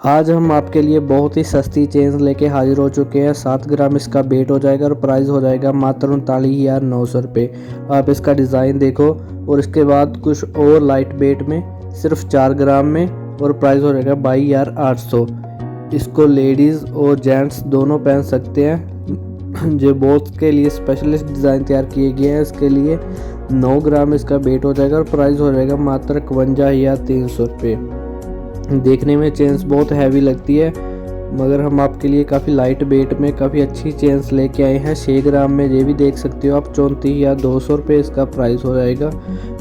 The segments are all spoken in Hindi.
आज हम आपके लिए बहुत ही सस्ती चेन्स लेके हाजिर हो चुके हैं। 7 ग्राम इसका वेट हो जाएगा और प्राइस हो जाएगा मात्र 39,900 रुपये। आप इसका डिज़ाइन देखो। और इसके बाद कुछ और लाइट वेट में सिर्फ 4 ग्राम में और प्राइस हो जाएगा 22,800। इसको लेडीज़ और जेंट्स दोनों पहन सकते हैं। जो बोथ के लिए स्पेशलिस्ट डिज़ाइन तैयार किए गए हैं। इसके लिए 9 ग्राम इसका वेट हो जाएगा और प्राइस हो जाएगा मात्र 51,300 रुपये। देखने में चेन्स बहुत हैवी लगती है, मगर हम आपके लिए काफ़ी लाइट वेट में काफ़ी अच्छी चेन्स लेके आए हैं। 6 ग्राम में ये भी देख सकते हो आप 34,200 रुपये इसका प्राइस हो जाएगा।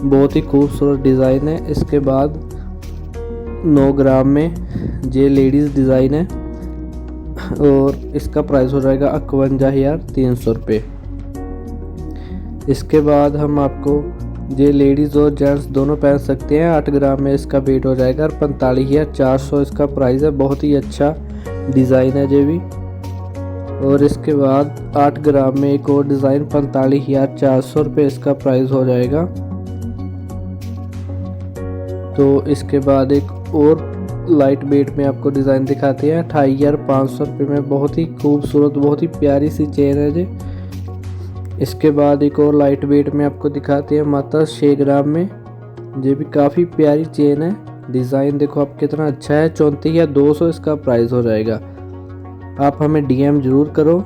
बहुत ही खूबसूरत डिज़ाइन है। इसके बाद 9 ग्राम में ये लेडीज़ डिज़ाइन है और इसका प्राइस हो जाएगा 51,300 रुपये। इसके बाद हम आपको ये लेडीज़ और जेंट्स दोनों पहन सकते हैं। 8 ग्राम में इसका वेट हो जाएगा और 45,400 इसका प्राइस है। बहुत ही अच्छा डिज़ाइन है ये भी। और इसके बाद 8 ग्राम में एक और डिज़ाइन 45,400 रुपये इसका प्राइस हो जाएगा। तो इसके बाद एक और लाइट वेट में आपको डिज़ाइन दिखाते हैं 28,500 रुपये में। बहुत ही खूबसूरत बहुत ही प्यारी सी चेन है ये। इसके बाद एक और लाइट वेट में आपको दिखाते हैं मात्र 6 ग्राम में। ये भी काफ़ी प्यारी चेन है। डिज़ाइन देखो आप कितना अच्छा है। 34,200 इसका प्राइस हो जाएगा। आप हमें डीएम ज़रूर करो।